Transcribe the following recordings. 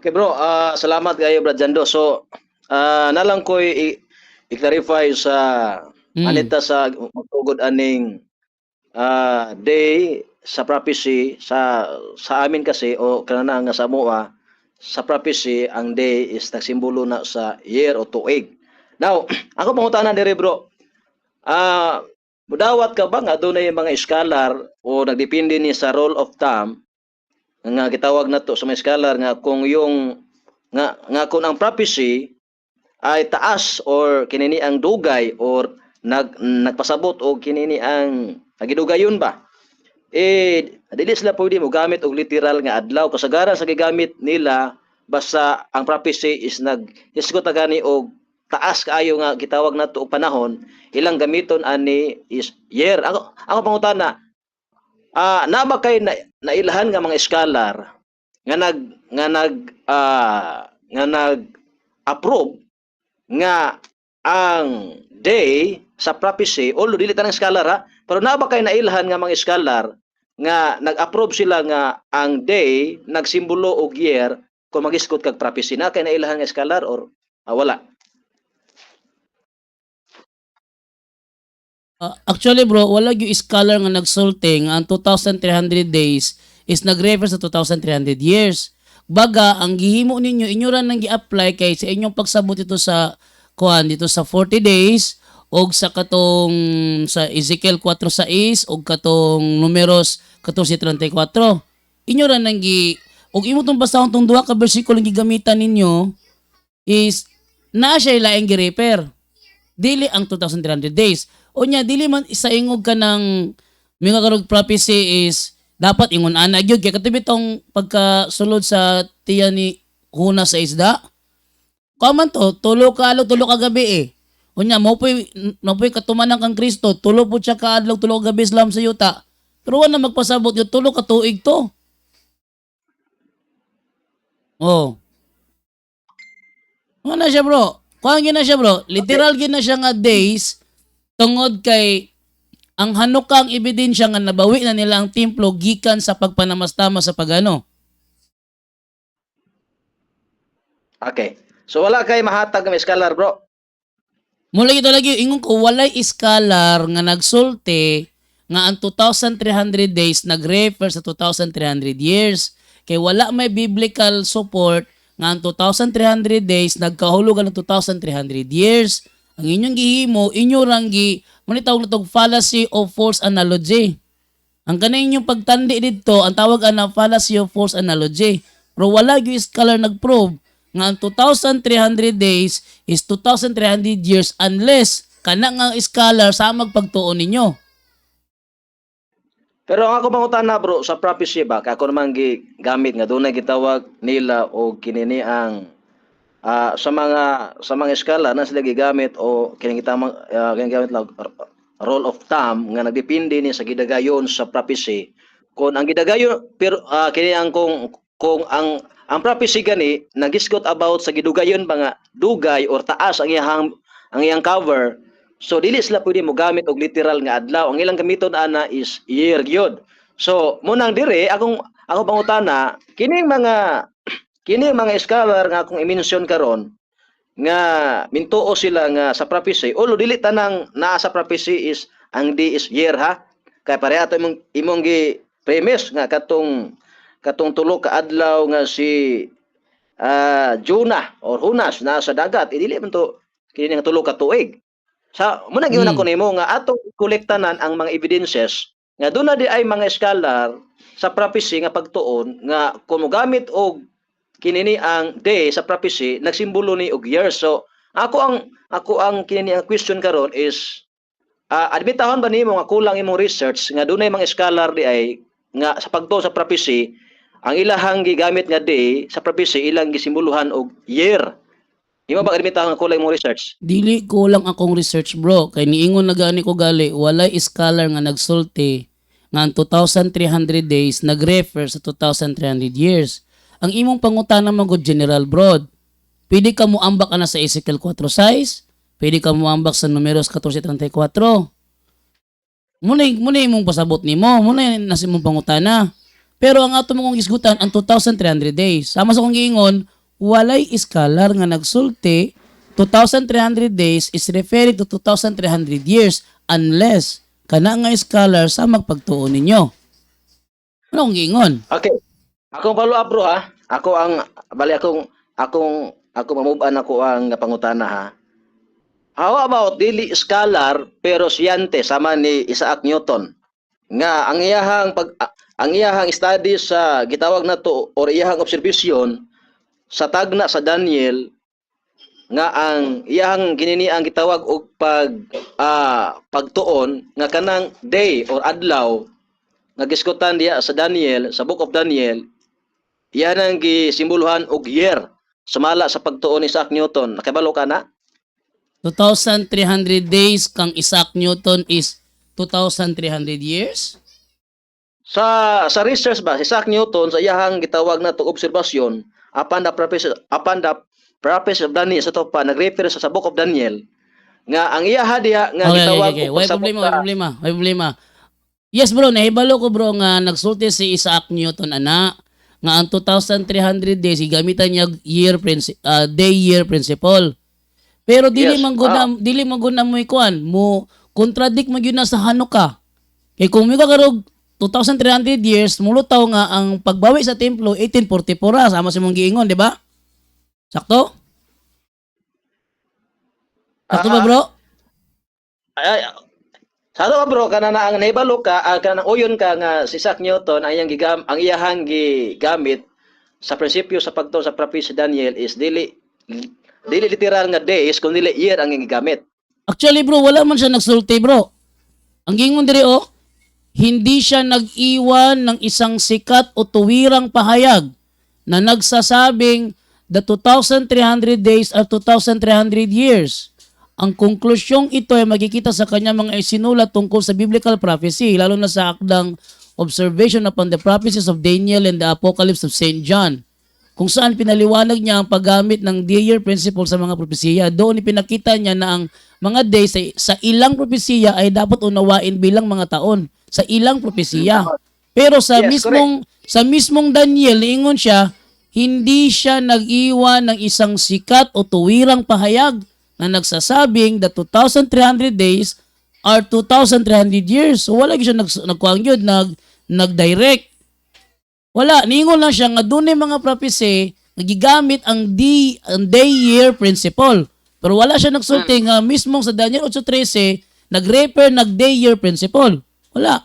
Okay bro, salamat kayo Brad Jando. So, nalang ko i-clarify sa anita sa magtugod aning day sa prophecy sa amin kasi o kanana nga sa mua sa prophecy ang day is nagsimbolo na sa year o tuig. Now, ako pangutana diri bro. Budawat ka ba nga doon yung mga scholar o nagdepende ni sa rule of thumb nga gitawag na to sa mga scholar nga kung yung nga kung ang prophecy ay taas or kinini ang dugay or nagpasabot o kinini ang nagidugayon ba dili sila pwede mo gamit og literal nga adlaw kasagaran sa gigamit nila basta ang prophecy is nag-isgot gani og taas kaayo nga gitawag nato og panahon ilang gamiton ani is year ako pangutana na ba kay nailahan nga mga scholar nga nag approve nga ang day sa prophecy although dili tanang scholar ha pero na ba kay nailahan nga mga scholar nga nag-approve sila nga ang day nagsimbolo og year kung mag-iskot kag prophecy na kay nailahan nga scholar or wala. Actually bro, wala yung scholar nga nagsulti nga ang 2,300 days is nag-refer sa 2,300 years. Baga, ang gihimo ninyo, inyo ran nang gi-apply kay sa inyong pagsabot ito sa dito sa 40 days og sa katong sa Ezekiel 4:6 og katong Numeros 14:34. Inyo ran nang og imo tong basahon tong duha ka bersikulo nga gigamitan ninyo is naa siya laing gi-refer. Dili ang 2,300 days. O nya dili man isa ingog ka ng mga karog prophecy is dapat ingon ana gyud kay katabi tong pagkasulod sa tiya ni Huna sa isda. Kaman to tulo ka gabi eh. O nya mo poy katumanan kang Kristo, tulo po siya ka adlaw tulo ka gabi Islam sa yuta. Pero wala magpasabot yung tulo ka tuig to. Oh. Ano siya bro? Kuhaan na siya bro. Literal gina siya nga days tungod kay ang hanukang ebidensya nga nabawi na nila ang templo gikan sa pagpanamastama sa pagano. Okay. So wala kay mahatag nga scholar bro. Mula ito lagi ingon ko walay scholar nga nagsulti nga ang 2,300 days nag-refer sa 2,300 years. Kay wala may biblical support nga ang 2,300 days nagkahulugan ng 2,300 years. Ang inyong gihimo, inyo ranggi, manitawag na fallacy of false analogy. Ang kanay inyong pagtandi dito, ang tawag na fallacy of false analogy. Pero wala yung scholar nag-prove nga ang 2,300 days is 2,300 years unless kana nga scholar sa magpagtuon ninyo. Pero ang ako pangutana bro sa prophecy ba kay ako naman gamit nga dunay gitawag nila o kinini ang sa mga skala na sila gigamit o kining ginagamit lang rule of thumb nga nagdepende ni sa gidagayon sa prophecy kung ang gidagayon pero kini ang kung ang prophecy gani nagisgot about sa gidugayon ba nga dugay or taas ang iyang cover. So dili sila pwede mo gamit og literal nga adlaw. Ang ilang gamiton ana is year gyud. So munang dire ako pangutana kining mga scholar nga akong i-mention karon nga mintuo sila nga sa prophecy ulo dili tanang naa sa prophecy is ang day is year ha. Kay pareha to imong gi premise nga katong tulo ka adlaw nga si Jonah or Hunas na sa dagat dili man to kini nga tulo ka tuig. Sa muna gyud ako nimo nga atong kolektanan ang mga evidences nga doon na di ay mga scholar sa prophecy nga pagtuon nga kung mogamit og kinini ang day sa prophecy nagsimbolo ni og years. So ako ang kinini ang question karon is admitahon ba nimo nga kulang imong research nga dunay mga scholar di ay nga sa pagtuon sa prophecy ang ilahang gigamit nga day sa prophecy ilang gisimboluhan og year. Imo ba admitahon nga kulang imong research? Dili kulang akong research bro. Kay niingon na gani ko gali, walay scholar nga nagsulti nga ang 2,300 days nag-refer sa 2,300 years. Ang imong pangutana man gud general broad. Pwede ka mo ambak ana sa Ezekiel 4:6, pwede ka mo ambak sa Numeros 14:34. Muna imong pasabot nimo, muna nasa imong pangutana. Pero ang ato mong isgutan ang 2,300 days. Sama sa kong giingon, walay scholar nga nagsulti 2,300 days is referring to 2,300 years unless kana nga scholar sa magpagtuon ninyo. Ano kong giingon? Okay. Akong follow up bro ha. Ako ang bali ako mamuban ako ang pangutana ha. How about dili scholar pero siyente sama ni Isaac Newton nga ang iyahang study sa gitawag na to or iyahang obserbasyon sa tagna sa Daniel nga ang iyahang gininiang gitawag og pagtuon nga kanang day or adlaw nga giskutan diya sa Daniel sa Book of Daniel iyan ang gisimboluhan og year sumala sa pagtuon ni Isaac Newton. Nakibalo ka na? 2,300 days kang Isaac Newton is 2,300 years? Sa research ba si Isaac Newton sa iyahang gitawag na to obserbasyon upon the prophecy of Daniel sa to pa nagrefer sa Book of Daniel nga ang iyaha diha nga gitawag og Way problema. Yes bro, nahibalo ko bro nga nagsulti si Isaac Newton ana nga ang 2,300 days gamitan niya day year principle. Pero dili Yes. man gud na mo ikuan mo contradict mo gyud na sa Hanukkah. Kay kung mi ka karog 2,300 years mulutaw nga ang pagbawi sa templo 1844 sama sa mong giingon, di ba? Sakto? Sakto ba bro? ay, sa ato ba bro kana na ang nahibalo ka kanang uyon ka nga si Isaac Newton ang iyahang gigamit sa prinsipyo sa pagtuon sa prophecy Daniel is dili literal nga days kundi dili year ang gigamit. Actually bro, wala man siya nagsulti bro. Ang gingon diri hindi siya nag-iwan ng isang sikat o tuwirang pahayag na nagsasabing the 2,300 days are 2,300 years. Ang konklusyong ito ay makikita sa kanya mga isinulat tungkol sa biblical prophecy, lalo na sa akdang Observation upon the Prophecies of Daniel and the Apocalypse of St. John, kung saan pinaliwanag niya ang paggamit ng day-year principle sa mga propesiya. Doon ipinakita niya na ang mga days sa ilang propesiya ay dapat unawain bilang mga taon sa ilang propesiya. Pero sa Yes, mismong Daniel, niingon siya, hindi siya nag-iwan ng isang sikat o tuwirang pahayag na nagsasabing the 2,300 days are 2,300 years. So wala siya nagkuang yun, nag-direct. Wala, niingon lang siya nga doon mga prophecy nagigamit ang day-year principle. Pero wala siya nagsulti nga mismong sa Daniel 8:13 nag-refer day-year principle. Wala.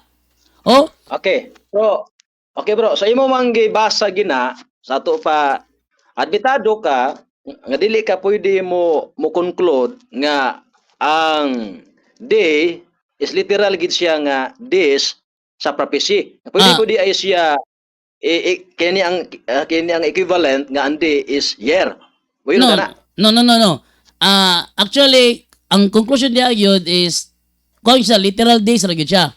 Oh, Okay. So, okay bro, sa imo mang gibasa gina sa ato pa admitado ka nga dili ka pwede mo conclude nga ang day is literal gid siya nga days sa prophecy. Pwede Ah. ko di ay siya kini ang equivalent nga ang day is year. Uy, no, na. no. Actually, ang conclusion niya yun is kung siya literal days ra gyud siya.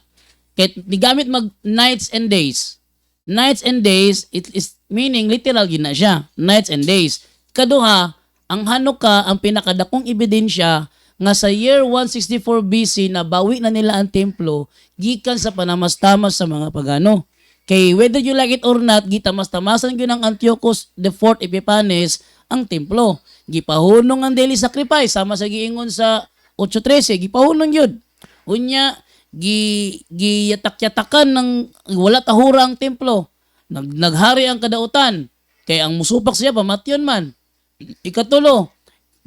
Kaya nigamit mag nights and days. Nights and days, it is meaning literal yun na siya. Nights and days. Kaduha, ang Hanukkah, ang pinakadakong ebidensya nga sa year 164 BC na bawi na nila ang templo gikan sa panamastamas sa mga pagano. Kay whether you like it or not, gitamas-tamasan gyud ng Antiochus IV Epiphanes ang templo. Gipahunong ang daily sacrifice sama sa giingon sa 8:13, gipahunong yun. Unya giyatak-yatakan ng wala tahura ang templo. Naghari ang kadautan. Kay ang musupak siya pamatyon man. Ikatulo,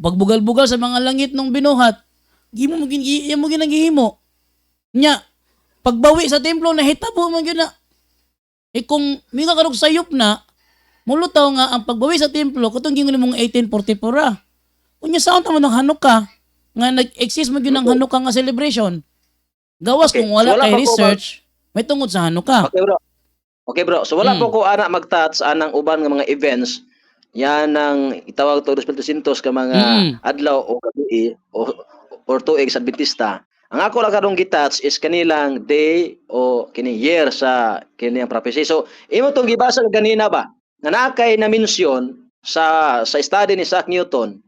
pagbugal-bugal sa mga langit nung binuhat, gimo mo ginagihimo. Nya, pagbawi sa templo nahitabo man gyud na. Kung minga karog sayop na, mulutaw nga ang pagbawi sa templo katong gingon mong 1844. Unya saon ta man ng Hanukkah nga nag-exist man gyud ang Hanukkah nga celebration. Gawas Okay, kung wala so wala kay pa ko research, may tungod sa Hanukkah. Okay bro. So wala po ko ana mag-touch anang uban nga mga events yan ang itawag to 200 ka mga adlaw o gabi or tuig sa Adventista. Ang ako lang karong gitouch is kanilang day o kini year sa kini ang prophecy. So imo tong gibasa ganina ba? Nga nakay na mention sa study ni Isaac Newton.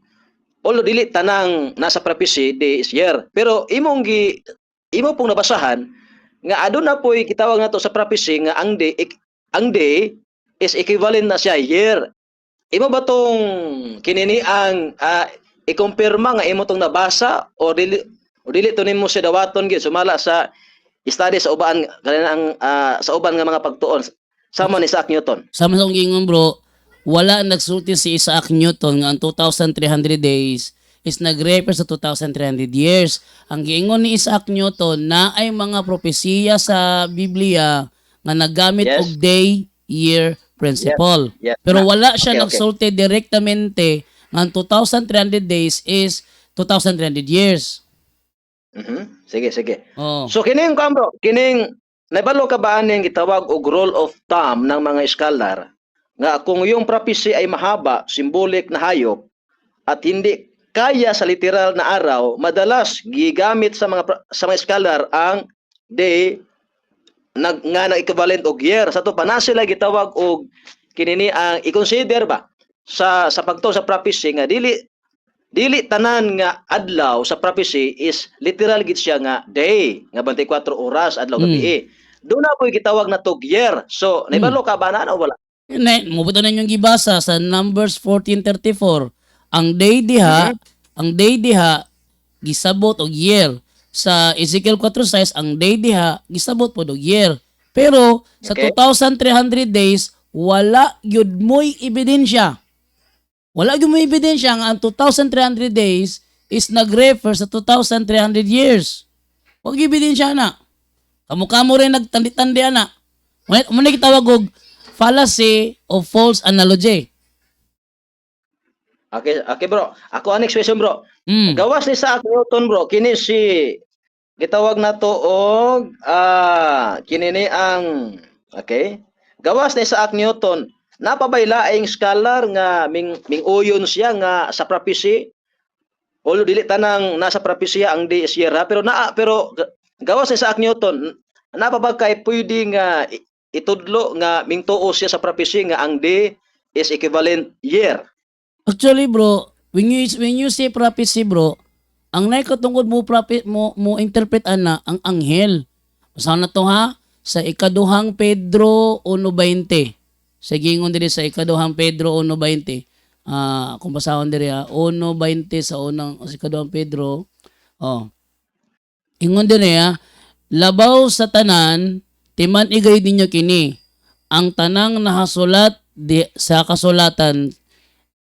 Although dili tanang nasa prophecy day is year, pero imo pong nabasahan nga aduna po'y kitawag nato sa prophecy nga ang day ang day is equivalent na siya year. Imo ba tong kinini ang ikumpirma nga imo tong nabasa o dili to nimo siya dawaton gyud sumala sa study sa uban kanang sa uban nga mga pagtuon sama ni Isaac Newton. Sama sa akong gingon bro, wala nagsulti si Isaac Newton nga ang 2,300 days is nag-refer sa 2,300 years. Ang giingon ni Isaac Newton na ay mga propesiya sa Biblia nga naggamit Yes. og day, year principle. Yes. Pero wala siya Okay, nagsulti direktamente nga ang 2,300 days is 2,300 years. Sige, sige. Oh. So kining bro, kining naibalo ka ba aning gitawag og rule of thumb ng mga scholar nga kung yung prophecy ay mahaba, symbolic na hayop at hindi kaya sa literal na araw, madalas gigamit sa mga scholar ang day nga equivalent og year. Sa to pa na sila gitawag og kinini ang i-consider ba sa pagtuo sa prophecy nga dili tanan nga adlaw sa prophecy is literal gid siya nga day nga 24 oras adlaw gabi. Doon na po gitawag na tog year. So naibalo ka ba na o wala? Mubuto na yung gibasa sa Numbers 14:34. Ang day diha gisabot og year. Sa Ezekiel 4:6 ang day diha gisabot pod og year. Pero sa Okay. 2,300 days wala gyud moy ebidensya. Wala gyud moy ebidensya nga ang 2,300 days is nag-refer sa 2,300 years. Wag gyud ebidensya na. Kamo rin nagtandi-tandi ana. Muna kitawag og fallacy of false analogy. Okay bro. Ako ang next question bro. Mm. Gawas ni Isaac Newton bro, kini si gitawag na to og kini ni ang okay. Gawas ni Isaac Newton, napabaylaing scholar nga uyon siya nga sa prophecy. Although dili tanang nasa prophecy ang di siyera pero gawas ni Isaac Newton, napabagkay pwede nga itudlo nga mingtuo siya sa prophecy nga ang day is equivalent year. Actually, bro, when you say prophecy, bro, ang naikatungkod mo interpret ana ang anghel. Basahan na to ha sa ikaduhang Pedro 1:20. Sa gingon diri sa ikaduhang Pedro 1:20. Kung basahon diri 1:20 sa ikaduhang Pedro. Oh. Ingon diri labaw sa tanan timan igay ninyo kini ang tanang nahasulat sa kasulatan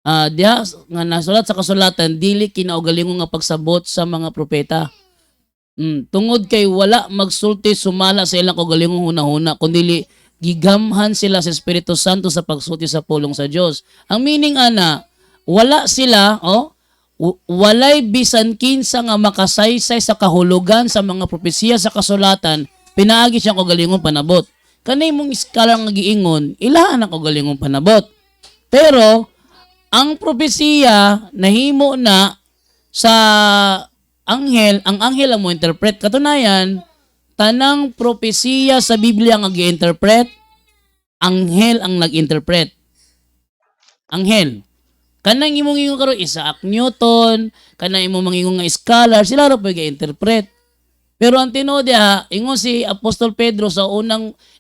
diha nga nasulat sa kasulatan dili kinaugalingon nga pagsabot sa mga propeta. Tungod kay wala magsulti sumala sa ilang kaugalingong hunahuna kundi gigamhan sila sa Espiritu Santo sa pagsulti sa pulong sa Dios. Ang meaning ana, wala sila walay bisan kinsa nga makasaysay sa kahulugan sa mga propesiya sa kasulatan pinaagi siyang kaugalingong panabot. Kanay mong iskala nga giingon, ilahan ang kaugalingong panabot. Pero ang propesiya nahimo na sa anghel, ang anghel ang mo interpret. Katunayan, tanang propesiya sa Biblia nga gi-interpret, anghel ang nag-interpret. Anghel. Kanang imong ingon karon Isaac Newton, kanang imong mangingon nga scholar, sila ra pud gi-interpret. Pero ang tinuod ingon si Apostol Pedro sa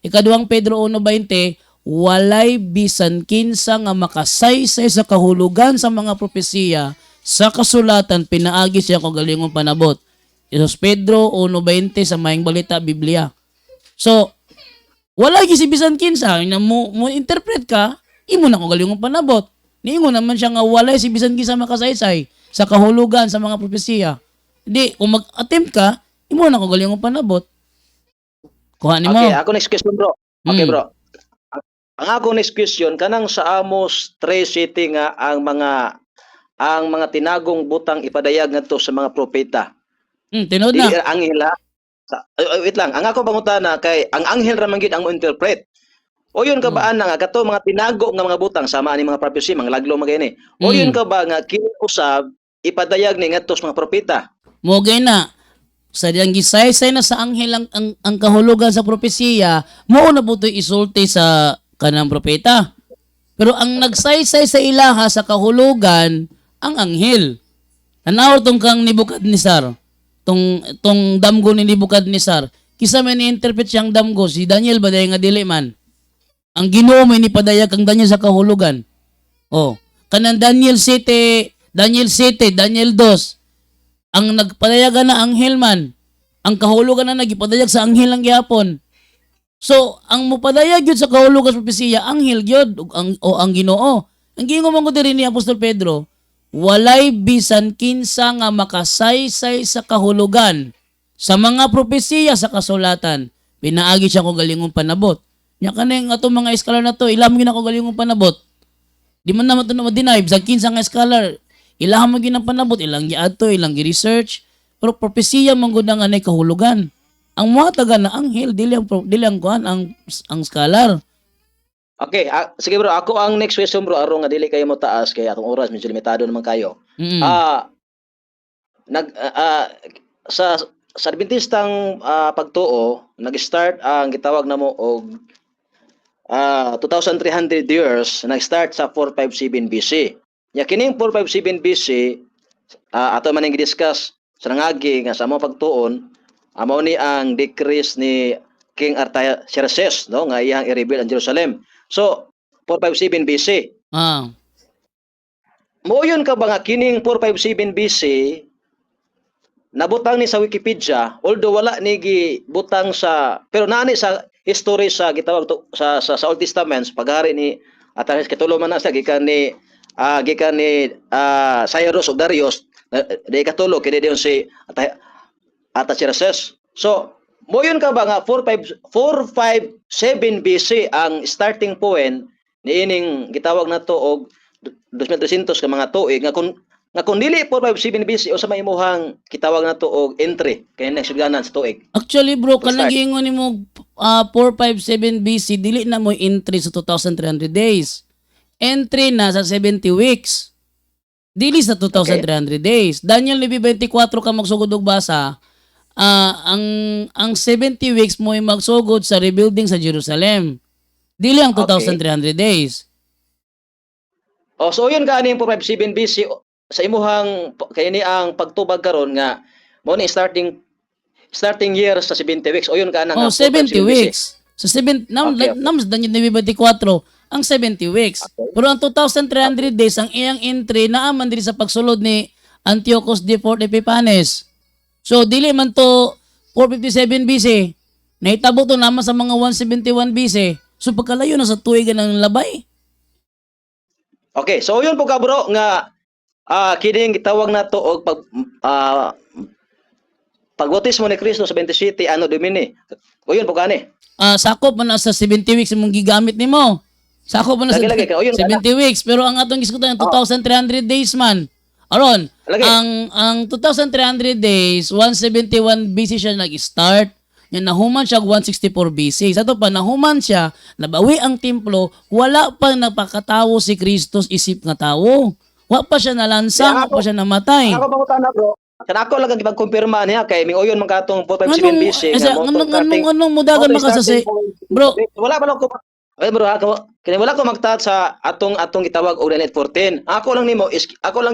ikaduhang Pedro 1:20, walay bisan kinsa nga makasaysay sa kahulugan sa mga propesiya sa kasulatan pinaagi siya kaugalingong panabot. Isos Pedro 1:20 sa Maayong Balita Biblia. So wala gyud si bisan kinsa na mo interpret ka, imo na kaugalingong panabot. Niingon naman siya nga walay si bisan kinsa makasaysay sa kahulugan sa mga propesiya. Di kung mag-attempt ka, imo na kaugalingong panabot. Kuha nimo. Okay, ako next question bro. Okay bro. Ang ako next question kanang sa Amos 3:7 nga ang mga tinagong butang ipadayag ngadto sa mga propeta. Tinood na. Dili anghel wait lang. Ang ako pangutana kay ang anghel ra man gid ang mo-interpret. O yun ka ba ana nga kato mga tinago nga mga butang sama ani mga prophecy mga laglo magani. O yun ka ba nga kiusab ipadayag ni ngadto sa mga propeta. Mogay na. Sa diyang gisaysay na sa anghel ang kahulugan sa propesiya, mao na po isulti sa kanang propeta. Pero ang nagsaysay sa ilaha sa kahulugan, ang anghel. Tanaw tong kang Nebukadnesar, tong damgo ni Nebukadnesar. Kisa man ni-interpret siyang damgo, si Daniel ba dahil nga dili man? Ang Ginoo may nipadayag kang Daniel sa kahulugan. Oh, kanang Daniel 7, Daniel 7, Daniel 2. Ang nagpadayagan na anghel man. Ang kahulugan na nagipadayag sa anghel ang gihapon. So, ang mupadayag yun sa kahulugan sa propesiya, anghel yun, ang Ginoo. Ang gingon man ko diri ni Apostol Pedro, walay bisan kinsa nga makasaysay sa kahulugan sa mga propesiya sa kasulatan. Pinaagi siya ko galingong panabot. Nya kaning atong mga scholar na to, ilam gyud ako galingong panabot. Di man naman ito na ma-deny, sa kinsa nga scholar, ilang mo ginang panabot, ilang giadto, ilang gi-research, pero propesiya man gud nga nay kahulugan. Ang mga taga na anghel dili ang kuan ang scholar. Okay, sige bro, ako ang next question bro, aron nga dili kayo mo taas kay atong oras medyo limitado naman kayo. Mm. Nag sa Adventistang pagtuo, nag-start ang gitawag namo og 2,300 years, nag-start sa 457 BC. Ya kining 457 BC, ato man ang gi-discuss sa nangagi nga sa mga pagtuon, amo ni ang decrease ni King Artaxerxes, no, nga iyang i-rebuild ang Jerusalem. So 457 BC. Moyon ka ba nga kining 457 BC nabutang ni sa Wikipedia, although wala ni gibutang sa, pero naani sa history sa gitawag sa Old Testament paghari ni Artaxerxes, katulo man na sa gikan ni Cyrus o Darius, di katulo kini diyon si Artaxerxes. So moyon ka ba nga 457 BC ang starting point ni ining gitawag na to og 2,300 ka mga tuig nga kung dili 457 BC o sa may imuhang gitawag na to og entry kay next suganan sa tuig. Actually bro, kanang giingon nimo 457 BC dili na mo entry sa 2,300 days. Entry na sa 70 weeks. Dili sa 2,300 days. Daniel 9:24 ka magsugod og basa. Ang 70 weeks mo ay magsugod sa rebuilding sa Jerusalem. Dili ang 2,300 days. Oh, so yun kaning 457 BC sa imuhang kay ni ang pagtubag karon nga mo ni starting year sa 70 weeks. O yun ka na nga 70 weeks. Sa 7 Okay. Daniel 9:24 ang 70 weeks. Pero ang 2,300 days ang iyang entry naaman diri sa pagsulod ni Antiochus IV Epiphanes. So dili man to 457 BC. Nahitabo to naman sa mga 171 BC. So pagkalayo na sa tuigan ng labay. Okay, so yun po ka bro nga kining gitawag na to og pagbautismo ni Kristo sa 27 Anno Domini. O yun po kani. Sakop man na sa 70 weeks imong gigamit nimo. Sakop man na sa Lagi-lagi ka. O yun 70 weeks pero ang atong gisgutan 2,300 days man. Aron, Lagi. ang 2,300 days, 171 BC siya nag-start. Yan nahuman siya 164 BC. Sa to pa nahuman siya, nabawi ang templo, wala pa napakatawo si Kristo isip nga tawo. Wa pa siya nalansang, wa pa siya namatay. Ako pangutana bro. Kana ako lang ang ipagkumpirma niya kay mingoyon man katong 457 BC Anong mudagan makasasi? Bro, wala pa lang ko bro, kini wala ko magtat sa atong gitawag og 914. Ako lang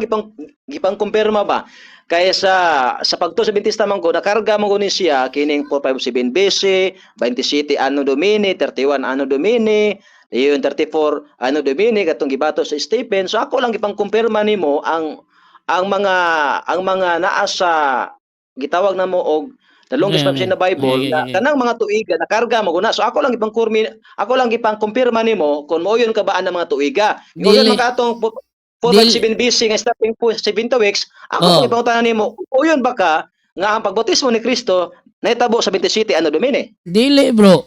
gipang kumpirma ba kay sa pagtuo sa Adventista man ko nakarga mo ni siya kining 457 BC, 27 Anno Domini, 31 Anno Domini, yung 34 Anno Domini katong gibato sa Stephen. So ako lang gipang kumpirma nimo ang mga naa sa gitawag na mo og the longest prophecy in the Bible, kanang mga tuiga nakarga mo guna. So ako lang gipang kumpirma nimo kung moyon ka ba ang mga tuiga. Moyon man katong 457 BC nga starting po 70 weeks. Ako ipangutanan nimo, moyon ba ka nga ang pagbautismo ni Kristo nahitabo sa 27 Anno Domini? Dili bro.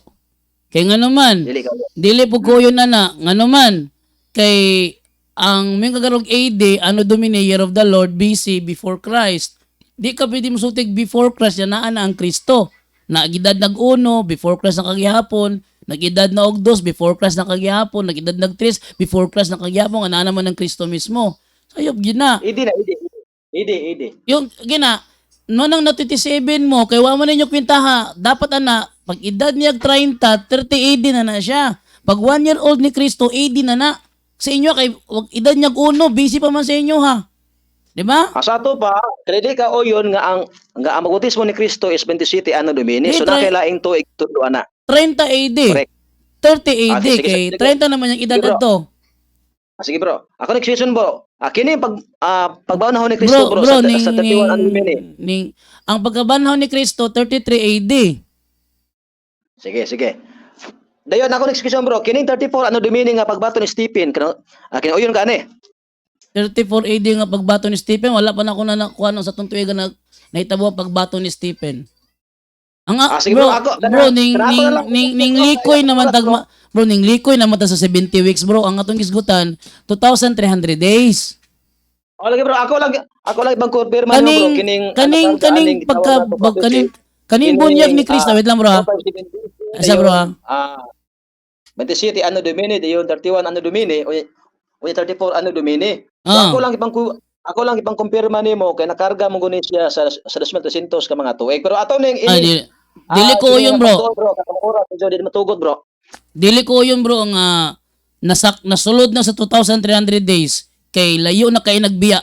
Kay ngano man. Dili po ko yun na ngano man. Kay ang may kagarog AD, Anno Domini, Year of the Lord, BC, before Christ. Di ka pwede musutik before Christ, yan na ang Kristo. Nagidad nag-uno, before Christ na kagihapon. Nagidad na og dos, before Christ na kagihapon. Nagidad nag-tres, before Christ na kagihapon. Ana naman ng Kristo mismo. Sayop, gina. Idi. Yung, gina, noon ang 27 mo, kay wa mo ninyo kwintaha, dapat pag edad niya 30, 30 AD na siya. Pag 1 year old ni Kristo, AD na. Sa inyo, kay edad niya 1, busy pa man sa inyo ha. Di ba? Sa ato pa, kredi ka o yun nga ang magbautismo ni Kristo is 27 Anno Domini. So nakailaing tuig tulo na. 30 AD. Correct. 30 AD sige, kay sige. 30 naman yung edad Sige, bro. adto. Sige bro. Ako next question bro. Kini pagbanahon ni Kristo bro, Bro, sa 31 ano minute. ang pagkabanhaw ni Kristo 33 AD. Sige, sige. Dayon ako next question bro. Kining 34 ano meaning nga pagbato ni Stephen? Kinuyon ka ani. 34 AD nga pagbato ni Stephen, wala pa na ako na nakuha sa tong tuiga na nahitabo ang pagbato ni Stephen. Sige bro, bro, ako bro, ning ako na lang. likoy naman tagma, bro, ning likoy naman ta sa 70 weeks, bro. Ang atong gisgutan 2,300 days. O lagi bro, ako lang ibang confirma no bro Kaning kaning bunyag ni Kristo, wait lang bro ha. Asa bro ha? 27 ano domini, yung 31 ano domini, o 34 ano domini. So, Ah. ako lang ibang kumpirma nimo kay nakarga mo guni siya sa 2,300 ka mga tuig. Pero ato ning Dili ko yun bro. Katong oras medyo di matugot bro. Dili ko yun bro nga nasulod na sa 2,300 days kay layo na kay nagbiya.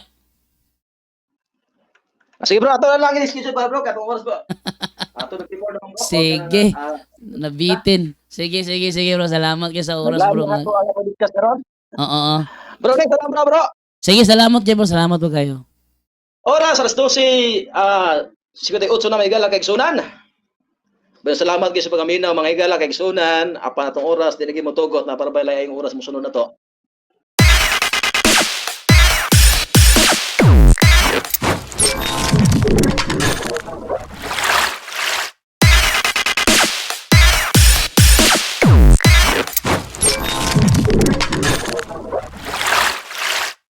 Sige bro, ato na lang ini-schedule para bro katong oras bro. Ato nag-report naman bro. Sige. Nabitin. Sige bro. Salamat kayo sa oras bro. Ako ang discuss karon. Oo. Bro, kay salam bro. Sige, salamat kayo bro. Salamat po kayo. Oras alas 12 58 na may gala kay sunan. Pero salamat kayo sa pagaminaw mga higala kay sunan. Apa natong oras di lagi mo tugot na para balay ang oras mo sunod na to.